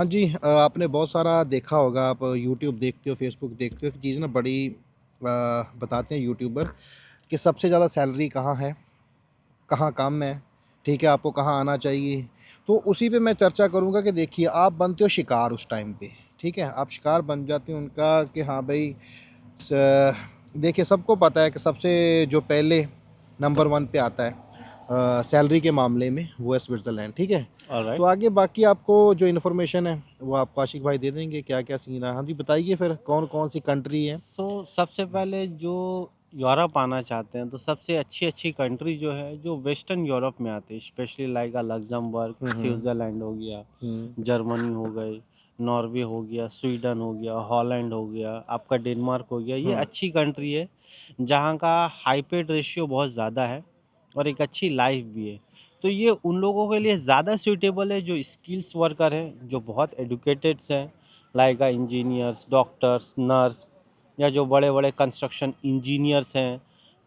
हाँ जी, आपने बहुत सारा देखा होगा, आप यूट्यूब देखते हो, फेसबुक देखते हो, एक चीज़ ना बड़ी बताते हैं यूट्यूबर कि सबसे ज़्यादा सैलरी कहाँ है, कहाँ कम है, ठीक है, आपको कहाँ आना चाहिए। तो उसी पे मैं चर्चा करूँगा कि देखिए आप बनते हो शिकार उस टाइम पे, ठीक है? आप शिकार बन जाते हो उनका कि हाँ भाई स देखिए सबको पता है कि सबसे जो पहले नंबर 1 पे आता है सैलरी के मामले में वो है स्विट्ज़रलैंड, ठीक है? तो ऑलराइट। आगे बाकी आपको जो इन्फॉर्मेशन है वो आपको आशिक भाई दे देंगे, क्या-क्या सीन है। हाँ जी, बताइए फिर कौन-कौन सी कंट्री है? सबसे पहले जो यूरोप आना चाहते हैं तो सबसे अच्छी अच्छी कंट्री जो है जो वेस्टर्न यूरोप में आती है, स्पेशली लाइक लग्जमबर्ग, हुँ, हुँ। स्विट्ज़रलैंड हो गया, हुँ। जर्मनी हो गई, नॉर्वे हो गया, स्वीडन हो गया, हॉलैंड हो गया, आपका डेनमार्क हो गया। ये हुँ। अच्छी कंट्री है जहाँ का हाई पेड रेशियो बहुत ज़्यादा है और एक अच्छी लाइफ भी है। तो ये उन लोगों के लिए ज़्यादा सूटेबल है जो स्किल्स वर्कर हैं, जो बहुत एडुकेटेड्स हैं, लाइक इंजीनियर्स, डॉक्टर्स, नर्स, या जो बड़े-बड़े कंस्ट्रक्शन इंजीनियर्स हैं,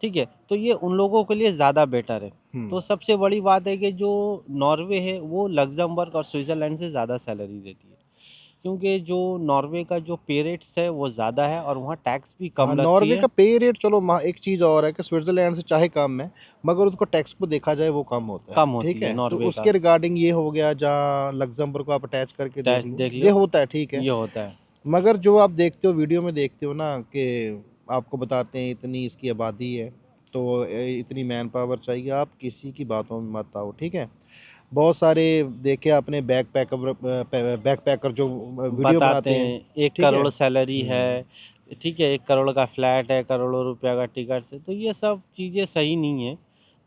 ठीक है? तो ये उन लोगों के लिए ज़्यादा बेटर है। हुँ। तो सबसे बड़ी बात है कि जो नॉर्वे है वो लक्ज़मबर्ग और स्विट्ज़रलैंड से ज़्यादा सैलरी देती है। क्योंकि जो नॉर्वे का जो पे रेट्स है वो ज़्यादा है और वहाँ टैक्स भी हाँ, कम लगती नॉर्वे का है। पे रेट चलो एक चीज़ और है कि स्विट्ज़रलैंड से चाहे कम है, मगर उसको टैक्स को देखा जाए वो कम होता है, कम ठीक होती है है? तो नॉर्वे का। उसके रिगार्डिंग ये हो गया जहाँ लक्ज़मबर्ग को आप अटैच करके देख टैक्स लो, देख ये लो, होता है, ठीक है। ये होता है। मगर जो आप देखते हो वीडियो में देखते हो ना कि आपको बताते हैं इतनी इसकी आबादी है, तो इतनी मैन पावर चाहिए, आप किसी की बातों में मत आओ, ठीक है? बहुत सारे देखे आपने बैकपैकर जो वीडियो बताते बनाते हैं, हैं 1 ठीक है? करोड़ सैलरी हुँ। है, ठीक है, 1 करोड़ का फ्लैट है, करोड़ों रुपया का टिकट्स है, तो ये सब चीज़ें सही नहीं है।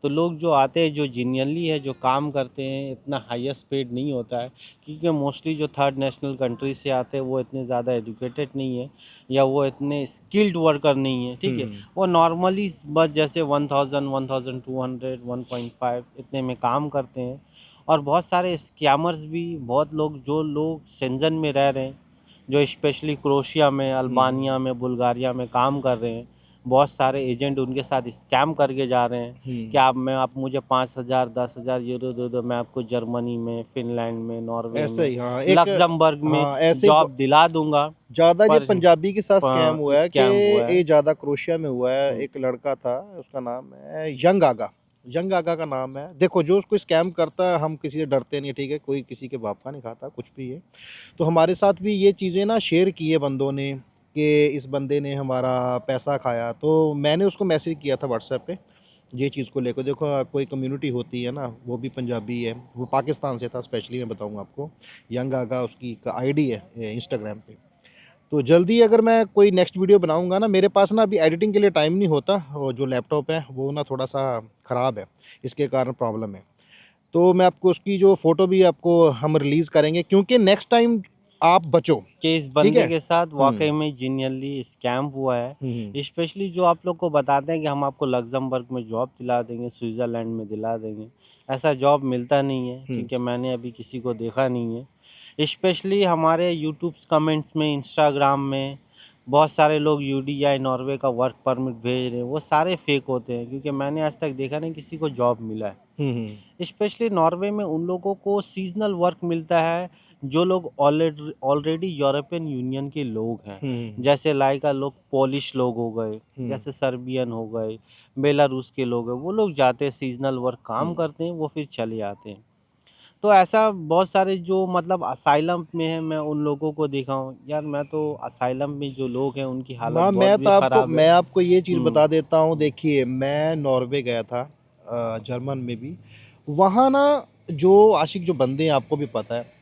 तो लोग जो आते हैं, जो जेन्युइनली है, जो काम करते हैं, इतना हाईएस्ट पेड नहीं होता है, क्योंकि मोस्टली जो थर्ड नेशनल कंट्री से आते हैं, वो इतने ज़्यादा एजुकेटेड नहीं है या वो इतने स्किल्ड वर्कर नहीं है, ठीक हुँ, है? हुँ। वो नॉर्मली बस जैसे 1000, 1200, 1.5 इतने में काम करते हैं। और बहुत सारे स्कैमर्स भी, बहुत लोग जो लोग शेंजन में रह रहे हैं, जो स्पेशली क्रोएशिया में, हुँ, हुँ। अल्बानिया में, बुल्गारिया में काम कर रहे हैं, बहुत सारे एजेंट उनके साथ स्कैम करके जा रहे हैं कि हुँ। आप मुझे 5,000 10,000 यूरो दे दो, मैं आपको जर्मनी में, फिनलैंड में, नॉर्वे ऐसे में, ही हाँ, एक लक्ज़मबर्ग में हाँ, ऐसे ही जॉब दिला दूंगा। ज़्यादा ये पर पंजाबी के साथ स्कैम हुआ है कि स्कैम हुआ है। ये ज़्यादा क्रोशिया में हुआ है। हम्म, एक लड़का था, उसका नाम है यंग आगा। यंग आगा का नाम है। देखो जो उसको स्कैम करता है हम किसी से डरते नहीं है, ठीक है? कोई किसी के बाप का नहीं खाता, कुछ भी है। तो हमारे साथ भी ये चीज़ें ना शेयर की है बंदों ने कि इस बंदे ने हमारा पैसा खाया। तो मैंने उसको मैसेज किया था व्हाट्सएप पे ये चीज़ को लेकर। देखो कोई कम्युनिटी होती है ना, वो भी पंजाबी है, वो पाकिस्तान से था स्पेशली, मैं बताऊँगा आपको। यंग आगा उसकी एक आईडी है इंस्टाग्राम पे। तो जल्दी अगर मैं कोई नेक्स्ट वीडियो बनाऊँगा ना, मेरे पास ना अभी एडिटिंग के लिए टाइम नहीं होता, और जो लैपटॉप है वो ना थोड़ा-सा ख़राब है, इसके कारण प्रॉब्लम है। तो मैं आपको उसकी जो फ़ोटो भी आपको हम रिलीज़ करेंगे क्योंकि नेक्स्ट टाइम आप बचो, कि इस ठीक बंदे है? के साथ हुँ। वाक़ई में जेन्युइनली स्कैम हुआ हुँ, हुँ। है। स्पेशली जो आप लोग को बताते हैं कि हम आपको लक्ज़मबर्ग में जॉब दिला देंगे, स्विट्ज़रलैंड में दिला देंगे। ऐसा जॉब मिलता नहीं है, हुँ। क्योंकि मैंने अभी किसी को देखा नहीं है। स्पेशली हमारे यूट्यूब्स कमेंट्स में, इंस्टाग्राम में बहुत सारे लोग यूडीआई नॉर्वे का वर्क परमिट भेज रहे हैं, वो सारे फेक होते हैं, क्योंकि मैंने आज तक देखा नहीं किसी को जॉब मिला है। हुँ, हुँ। स्पेशली नॉर्वे में उन लोगों को सीज़नल वर्क मिलता है जो लोग ऑलरेडी यूरोपियन यूनियन के लोग हैं। हुँ, जैसे लाइक लोग पोलिश लोग हो गए, हुँ। जैसे सर्बियन हो गए, बेलारूस के लोग हैं, वो लोग जाते हैं सीज़नल वर्क काम हुँ। करते हैं, वो फिर चले आते हैं। तो ऐसा बहुत सारे जो मतलब असाइलम में हैं, मैं उन लोगों को देखा हूँ। यार मैं तो असाइलम में जो लोग हैं उनकी हालत हाँ, बहुत भी ख़राब है। मैं आपको ये चीज़ हुँ, बता देता हूँ, देखिए मैं नॉर्वे गया था जर्मन में भी। वहाँ ना जो आशिक जो बंदे हैं आपको भी पता है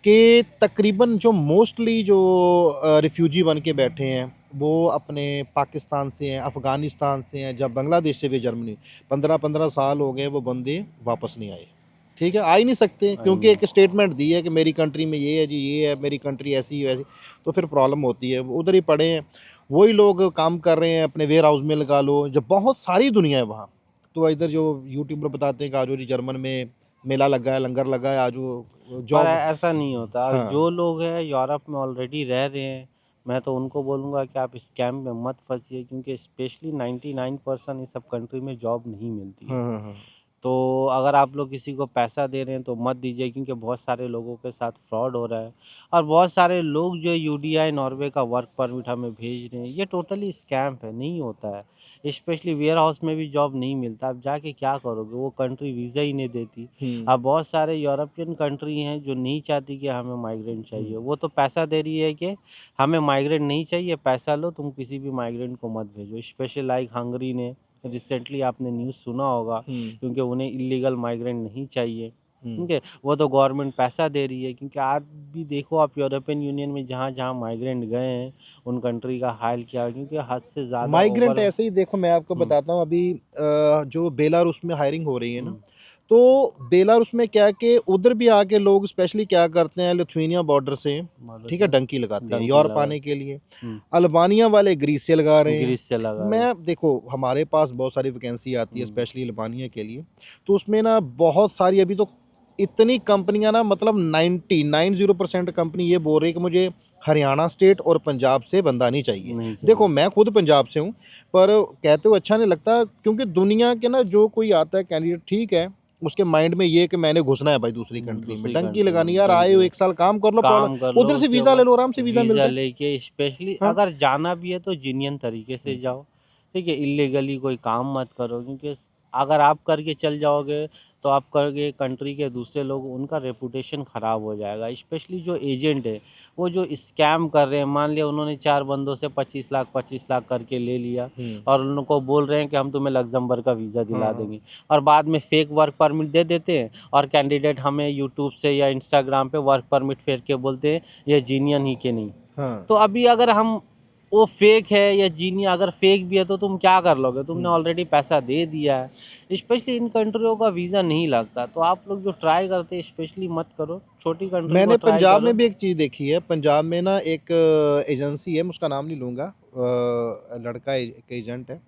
कि तकरीबन जो मोस्टली जो रिफ्यूजी बन के बैठे हैं, वो अपने पाकिस्तान से हैं, अफ़गानिस्तान से हैं, जब बांग्लादेश से भी जर्मनी 15-15 साल हो गए वो बंदे वापस नहीं आए। ठीक है? आ ही नहीं सकते आई क्योंकि नो। एक स्टेटमेंट दी है कि मेरी कंट्री में ये है जी, ये है, मेरी कंट्री ऐसी है, वैसी, तो फिर प्रॉब्लम होती है। वो उधर ही पड़े हैं, वही लोग काम कर रहे हैं, अपने वेयर हाउस में लगा लो, जब बहुत सारी दुनिया है वहाँ। तो इधर जो यूट्यूबर बताते हैं कि आज जी जर्मन में मेला लगा है, लंगर लगा है, आज वो पर जॉब। ऐसा नहीं होता। हाँ। जो लोग हैं यूरोप में ऑलरेडी रह रहे हैं, मैं तो उनको बोलूँगा कि आप स्कैम में मत फँसिए, क्योंकि स्पेशली 99% इस सब कंट्री में जॉब नहीं मिलती है। हाँ, हाँ, हाँ। तो अगर आप लोग किसी को पैसा दे रहे हैं तो मत दीजिए, क्योंकि बहुत सारे लोगों के साथ फ्रॉड हो रहा है। और बहुत सारे लोग जो यूडीआई नॉर्वे का वर्क परमिट हमें भेज रहे हैं, ये टोटली स्कैम है, नहीं होता है। स्पेशली वेयर हाउस में भी जॉब नहीं मिलता, आप जाके क्या करोगे, वो कंट्री वीज़ा ही नहीं देती। अब बहुत सारे यूरोपियन कंट्री हैं जो नहीं चाहती कि हमें माइग्रेंट चाहिए, वो तो पैसा दे रही है कि हमें माइग्रेंट नहीं चाहिए, पैसा लो, तुम किसी भी माइग्रेंट को मत भेजो। स्पेशली लाइक हंगरी ने, रिसेंटली आपने न्यूज़ सुना होगा, क्योंकि उन्हें इलीगल माइग्रेंट नहीं चाहिए, ठीक है, वो तो गवर्नमेंट पैसा दे रही है। क्योंकि आप भी देखो, आप यूरोपियन यूनियन में जहाँ जहाँ माइग्रेंट गए हैं उन कंट्री का हाल क्या है, क्योंकि हद से ज़्यादा माइग्रेंट ओवर। ऐसे ही देखो, मैं आपको हम्म, बताता हूँ अभी जो बेलारूस में हायरिंग हो रही है ना, हम्म, तो बेलारूस में क्या कि उधर भी आके लोग स्पेशली क्या करते हैं, लिथुआनिया बॉर्डर से, मालूम ठीक है, से डंकी लगाते हैं डंकी यूरोप लगा। आने के लिए। हम्म, अल्बानिया वाले ग्रीस से लगा रहे हैं। ग्रीस से लगा रहे। मैं देखो, हमारे पास बहुत सारी वैकेंसी आती है हम्म, स्पेशली अल्बानिया के लिए, तो उसमें ना बहुत सारी अभी तो इतनी कंपनियां ना, मतलब 90% कंपनी ये बोल रही है कि मुझे हरियाणा स्टेट और पंजाब से बंदा नहीं चाहिए। नहीं देखो, चाहिए। मैं खुद पंजाब से हूँ, पर कहते हुए अच्छा नहीं लगता, क्योंकि दुनिया के ना जो कोई आता है कैंडिडेट, ठीक है, उसके माइंड में ये है कि मैंने घुसना है भाई दूसरी कंट्री में, दूसरी डंकी कंट्री लगानी, में यार आए हो डंकी 1 साल काम कर लो, काम कर लो, उधर से उसके वीज़ा ले बाद लो, आराम से वीज़ा वीज़ा मिलता है। लेके स्पेशली हाँ। अगर जाना भी है तो जीनियन तरीके से जाओ, ठीक है, इलीगली कोई काम मत करो। क्योंकि अगर आप करके चल जाओगे तो आप करके कंट्री के दूसरे लोग, उनका रेपुटेशन ख़राब हो जाएगा। स्पेशली जो एजेंट है, वो जो स्कैम कर रहे हैं, मान लिया उन्होंने 4 बंदों से 25 लाख करके ले लिया, हम्म। और उनको बोल रहे हैं कि हम तुम्हें लग्जमबर्ग का वीज़ा हाँ दिला हाँ देंगे, और बाद में फेक वर्क परमिट दे देते हैं, और कैंडिडेट हमें यूट्यूब से या इंस्टाग्राम पे वर्क परमिट फेर के बोलते हैं ये जीनियन ही के नहीं। हाँ। तो अभी अगर हम, वो फेक है या जीनियन, अगर फेक भी है तो तुम क्या कर लोगे, तुमने ऑलरेडी पैसा दे दिया है। स्पेशली इन कंट्रियों का वीज़ा नहीं लगता, तो आप लोग जो ट्राई करते हैं स्पेशली मत करो, छोटी कंट्री को मैंने ट्राई पंजाब करो। में भी एक चीज़ देखी है। पंजाब में ना एक एजेंसी है, मैं उसका नाम नहीं लूँगा, लड़का एक एजेंट है,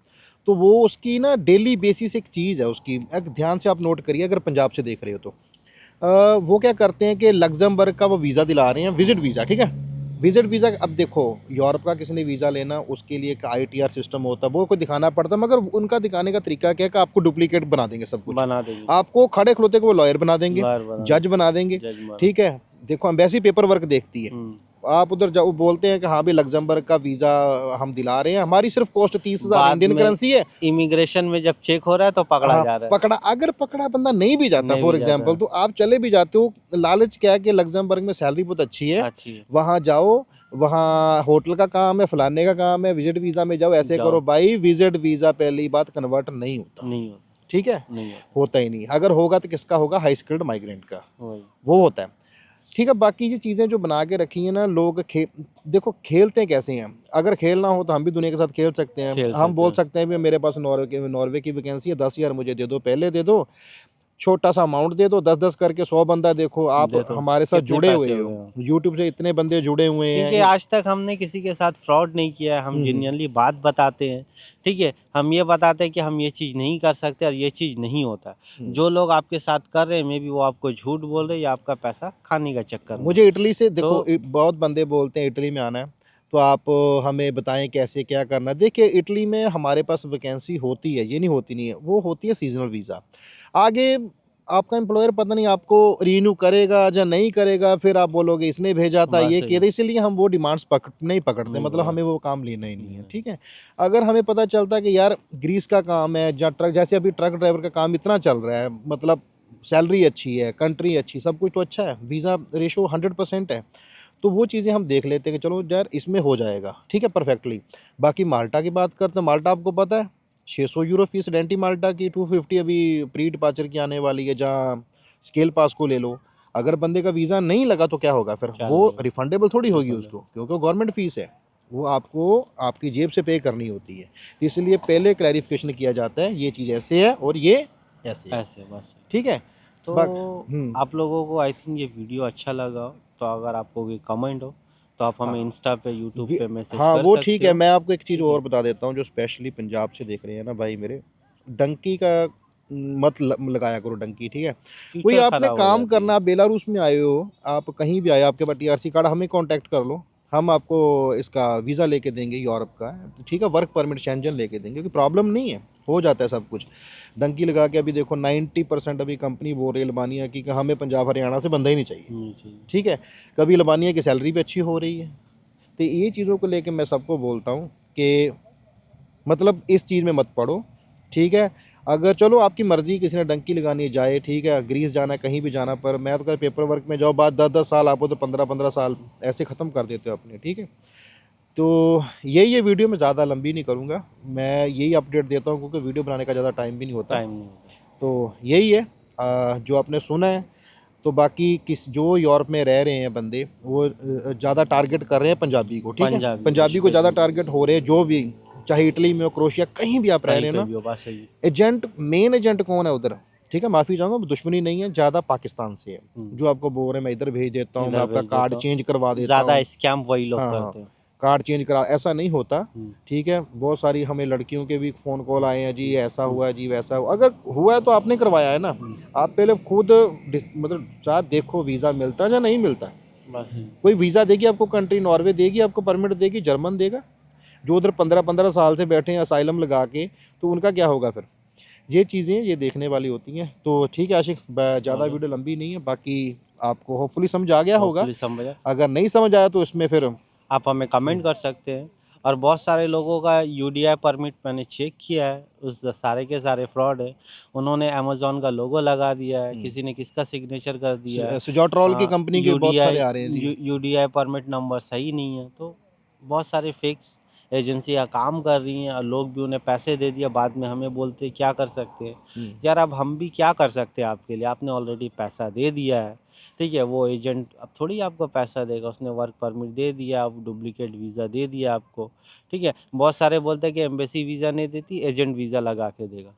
तो वो उसकी ना डेली बेसिस एक चीज़ है उसकी, एक ध्यान से आप नोट करिए अगर पंजाब से देख रहे हो तो। वो क्या करते हैं कि लग्जमबर्ग का वो वीज़ा दिला रहे हैं, विजिट वीज़ा, ठीक है, विजिट वीज़ा। अब देखो, यूरोप का किसी ने वीज़ा लेना, उसके लिए एक आईटीआर सिस्टम होता है, वो को दिखाना पड़ता है, मगर उनका दिखाने का तरीका क्या है कि आपको डुप्लीकेट बना देंगे सब कुछ, बना देंगे, आपको खड़े खलोते को वो लॉयर बना देंगे, लॉयर बना जज बना देंगे, देंगे, जज बना। ठीक है। देखो, एम्बेसी पेपर वर्क देखती है, हम्म, आप उधर जाओ, बोलते हैं कि हाँ भाई लग्जमबर्ग का वीज़ा हम दिला रहे हैं, हमारी सिर्फ कॉस्ट 30,000 बाद इंडियन में करेंसी है। इमिग्रेशन में जब चेक हो रहा है तो पकड़ा हाँ, जा रहा पकड़ा, अगर पकड़ा बंदा नहीं भी है, जाता मैं फॉर भी जाता एग्जांपल, है। तो आप चले भी जाते हो, लालच क्या है कि लग्जमबर्ग में सैलरी बहुत अच्छी है, अच्छी है, वहाँ जाओ, वहाँ होटल का काम है, फलाने का काम है, विजिट वीज़ा में जाओ, ऐसे जाओ, करो भाई। विजिट वीज़ा पहली बात कन्वर्ट नहीं होता, नहीं होता, ठीक है, नहीं होता, होता ही नहीं। अगर होगा तो किसका होगा, हाई स्किल्ड माइग्रेंट का, वही, वो होता है, ठीक है। बाकी ये चीज़ें जो बना के रखी हैं ना लोग, देखो खेलते कैसे हैं, अगर खेलना हो तो हम भी दुनिया के साथ खेल सकते हैं, खेल हम सकते बोल हैं। सकते हैं भी मेरे पास नॉर्वे की वैकेंसी है, 10,000 मुझे दे दो, पहले दे दो, छोटा सा अमाउंट दे दो, 10-10 करके 100 बंदा, देखो आप दे तो हमारे साथ कितने जुड़े पैसे हुए हो हो, गए हो। यूट्यूब से इतने बंदे जुड़े हुए क्योंकि हैं। आज तक हमने किसी के साथ फ्रॉड नहीं किया है, हम हम्म। जेन्युइनली बात बताते हैं, ठीक है, हम ये बताते हैं कि हम ये चीज़ नहीं कर सकते और ये चीज़ नहीं होता। हम्म। जो लोग आपके साथ कर रहे हैं, मे बी वो आपको झूठ बोल रहे हैं या आपका पैसा खाने का चक्कर में है। मुझे इटली से तो देखो, बहुत बंदे बोलते हैं इटली में आना है, तो आप हमें बताएं कैसे क्या करना है। देखिए, इटली में हमारे पास वैकेंसी होती है, ये नहीं होती नहीं है, वो होती है सीजनल वीज़ा। आगे आपका एम्प्लॉयर पता नहीं आपको रीन्यू करेगा या नहीं करेगा, फिर आप बोलोगे इसने भेजा था, बात ये सही किया है, था, इसीलिए हम वो डिमांड्स नहीं पकड़ते, नहीं मतलब पकड़, हमें वो काम लेना ही नहीं है, नहीं, ठीक है। अगर हमें पता चलता है कि यार ग्रीस का काम है, या ट्रक, जैसे अभी ट्रक ड्राइवर का काम इतना चल रहा है, मतलब सैलरी अच्छी है, कंट्री अच्छी, सब कुछ तो अच्छा है, वीज़ा रेशो 100% है, तो वो चीज़ें हम देख लेते हैं कि चलो यार इसमें हो जाएगा, ठीक है, परफेक्टली। बाकी माल्टा की बात करते हैं, माल्टा आपको पता है 600 यूरो फीस डेंटी माल्टा की, 250 अभी प्री डिपार्चर की आने वाली है, जहाँ स्केल पास को ले लो। अगर बंदे का वीज़ा नहीं लगा तो क्या होगा फिर, क्या वो लगेगा, रिफंडेबल थोड़ी होगी रिफंड उसको, क्योंकि गवर्नमेंट फीस है, वो आपको आपकी जेब से पे करनी होती है। इसलिए पहले क्लैरिफिकेशन किया जाता है, ये चीज़ ऐसे है और ये ऐसे है, ऐसे बस। ठीक है। तो बट आप लोगों को आई थिंक ये वीडियो अच्छा लगा हो, तो अगर आपको कोई कमेंट हो तो आप हमें हाँ, इंस्टा पे, यूट्यूब पे मैसेज हाँ कर वो ठीक सकते है। हो, मैं आपको एक चीज़ ठीक और है। बता देता हूँ, जो स्पेशली पंजाब से देख रहे हैं ना भाई मेरे, डंकी का मत लगाया करो डंकी, ठीक है। कोई फ्यूचर आपने ख़राब हो काम जाती है। करना, आप बेलारूस में आए हो, आप कहीं भी आए, आपके पास टीआरसी कार्ड, हमें कांटेक्ट कर लो, हम आपको इसका वीज़ा लेके देंगे यूरोप का, ठीक है, वर्क परमिट शेंजन लेके देंगे, क्योंकि प्रॉब्लम नहीं है, हो जाता है सब कुछ। डंकी लगा के अभी देखो 90% अभी कंपनी बोल रही है अल्बानिया की कि हमें पंजाब हरियाणा से बंदा ही नहीं चाहिए, जी। ठीक है। कभी अल्बानिया की सैलरी भी अच्छी हो रही है। तो ये चीज़ों को लेके मैं सबको बोलता हूँ कि मतलब इस चीज़ में मत पड़ो, ठीक है। अगर चलो आपकी मर्ज़ी, किसी ने डंकी लगानी है जाए, ठीक है, ग्रीस जाना है, कहीं भी जाना, पर मैं तो कहता पेपर वर्क में जाओ, बाद 10-10 साल आपको तो 15-15 साल ऐसे ख़त्म कर देते हो अपने, ठीक है। तो यही ये वीडियो मैं ज़्यादा लंबी नहीं करूँगा, मैं यही अपडेट देता हूँ क्योंकि वीडियो बनाने का ज़्यादा टाइम भी नहीं होता। टाइम नहीं होता। तो यही है जो आपने सुना है। तो बाकी किस जो यूरोप में रह रहे हैं बंदे, वो ज़्यादा टारगेट कर रहे हैं पंजाबी को, ठीक है। पंजाबी को पंजाबी को ज़्यादा स्पेशली, टारगेट हो रहे हैं, जो भी, चाहे इटली में हो, क्रोशिया, कहीं भी आप रह कहीं रहे हैं पे ना। भी हो, बात सही है। एजेंट, मेन एजेंट कौन है उधर, ठीक है, माफ़ी चाहूँगा, दुश्मनी नहीं है, ज़्यादा पाकिस्तान से है, जो आपको बोल रहे हैं मैं इधर भेज देता हूँ, मैं इधर आपका भेज कार्ड देता हूँ, चेंज करवा देता ज़्यादा हूँ। स्कैम वही लोग हाँ हाँ, करते हैं। कार्ड चेंज करा, ऐसा नहीं होता, हुँ, ठीक है। बहुत सारी हमें लड़कियों के भी फ़ोन कॉल आए हैं, जी ऐसा हुँ, हुआ है, जी वैसा हुआ। अगर हुआ है तो आपने करवाया है ना, हुँ, आप पहले खुद मतलब साथ देखो वीज़ा मिलता है या नहीं मिलता। बात सही है। कोई वीज़ा देगी आपको कंट्री, नॉर्वे देगी आपको परमिट, देगी जर्मन देगा, जो उधर 15-15 साल से बैठे हैं असाइलम लगा के, तो उनका क्या होगा फिर। ये चीज़ें ये देखने वाली होती हैं। तो ठीक है आशिक, हो ज़्यादा गया, वीडियो लंबी नहीं है, बाकी आपको होपफुली समझ आ गया होगा। होपफुली समझ आए। अगर नहीं समझ आया तो इसमें फिर आप हमें कमेंट कर सकते हैं। और बहुत सारे लोगों का यूडीआई परमिट मैंने चेक किया है, उस सारे के सारे फ्रॉड है। उन्होंने अमेज़न का लोगो लगा दिया है, किसी ने किसका सिग्नेचर कर दिया है। सिजोट्रॉल की कंपनी के बहुत सारे यूडीआई आ रहे हैं जी। यूडीआई परमिट नंबर सही नहीं है, तो बहुत सारे फेक्स एजेंसियाँ काम कर रही हैं और लोग भी उन्हें पैसे दे दिया, बाद में हमें बोलते हैं क्या कर सकते हैं। हम्म, यार अब हम भी क्या कर सकते हैं आपके लिए, आपने ऑलरेडी पैसा दे दिया है, ठीक है। वो एजेंट अब थोड़ी आपको पैसा देगा, उसने वर्क परमिट दे दिया, अब डुप्लीकेट वीज़ा दे दिया आपको, ठीक है। बहुत सारे बोलते हैं कि एम्बेसी वीज़ा नहीं देती, एजेंट वीज़ा लगा के देगा।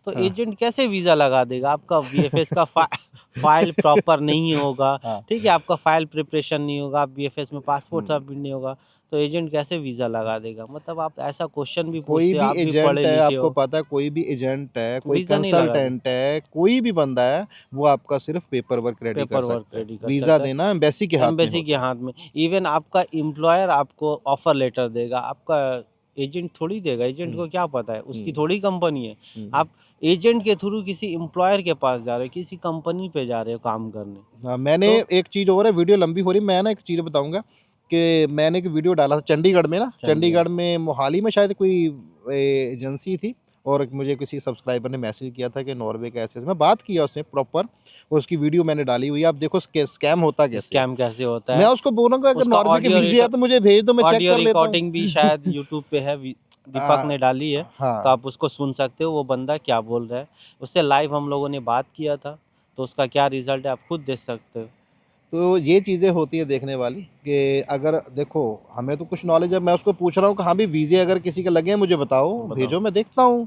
तो हाँ एजेंट कैसे वीज़ा लगा देगा? आपका वीएफएस का फाइल प्रॉपर नहीं होगा, हाँ, ठीक है, आपका फाइल प्रिपरेशन नहीं होगा, आप वीएफएस में पासपोर्ट हम्म। सबमिट नहीं होगा, तो एजेंट कैसे वीज़ा लगा देगा? मतलब आप ऐसा क्वेश्चन भी कोई पूछते हो, भी आप भी एजेंट है, पढ़े-लिखे आपको हो, पता है, कोई भी एजेंट है, कोई वीज़ा नहीं लगा देगा, कंसल्टेंट है, कोई भी बंदा है, वो आपका सिर्फ पेपर वर्क रेडी कर पेपर वर्क सकता है। रेडी कर वीज़ा सकता है। देना एम्बेसी के हाथ में एम्बेसी के होता है। हाथ में, इवन आपका एम्प्लॉयर आपको ऑफर लेटर देगा, आपका एजेंट थोड़ी देगा। एजेंट हम्म, को क्या पता है, उसकी हम्म, थोड़ी कंपनी है। हम्म। आप एजेंट के थ्रू किसी एम्प्लॉयर के पास जा रहे हो, किसी कंपनी पे जा रहे हो काम करने। हाँ, मैंने तो एक चीज़ और है, वीडियो लंबी हो रही, मैं ना एक चीज़ बताऊंगा कि मैंने एक वीडियो डाला था चंडीगढ़ में ना, चंडीगढ़, चंडीगढ़ में मोहाली में शायद कोई एजेंसी थी, और मुझे किसी सब्सक्राइबर ने मैसेज किया था कि नॉर्वे का ऐसे, मैं बात किया उससे प्रॉपर, उसकी वीडियो मैंने डाली हुई है। आप देखो स्कैम होता कैसे है। स्कैम कैसे होता मैं है। उसको बोलूँगा अगर उसका नॉर्वे के वीज़े है तो मुझे भेज दो, मैं चेक ऑडियो कर लेता हूँ। रिकॉर्डिंग भी शायद यूट्यूब पे है, दीपक ने डाली है, तो हाँ, आप उसको सुन सकते हो, वो बंदा क्या बोल रहा है। उससे लाइव हम लोगों ने बात किया था, तो उसका क्या रिजल्ट है आप खुद देख सकते हो। तो ये चीज़ें होती हैं देखने वाली कि अगर देखो हमें तो कुछ नॉलेज है, मैं उसको पूछ रहा हूँ कि हाँ भी वीज़े अगर किसी के लगे हैं मुझे बताओ, बताओ, भेजो, मैं देखता हूँ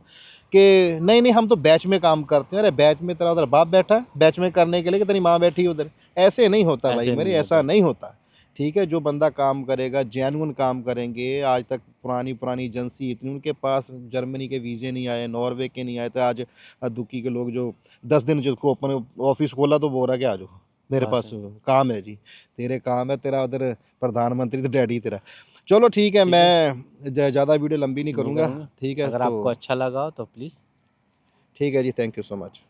कि नहीं नहीं हम तो बैच में काम करते हैं। अरे बैच में तेरा उधर बाप बैठा है बैच में करने के लिए कि तेरी माँ बैठी है उधर, ऐसे नहीं होता भाई ऐसे मेरे, नहीं ऐसा होता। नहीं होता, ठीक है। जो बंदा काम करेगा जेन्युइन काम करेंगे, आज तक पुरानी पुरानी एजेंसी इतनी, उनके पास जर्मनी के वीज़े नहीं आए, नॉर्वे के नहीं आए, तो आज दुखी के लोग जो 10 दिन जिसको ओपन ऑफिस खोला तो बोल रहा कि आ जाओ मेरे बस पास है, काम है जी, तेरे काम है, तेरा उधर प्रधानमंत्री तो डैडी तेरा। चलो ठीक है, ठीक है, मैं ज़्यादा वीडियो लंबी नहीं नहीं करूँगा, करूँगा। ठीक है। अगर तो आपको अच्छा लगा हो तो प्लीज़ ठीक है जी, थैंक यू सो मच।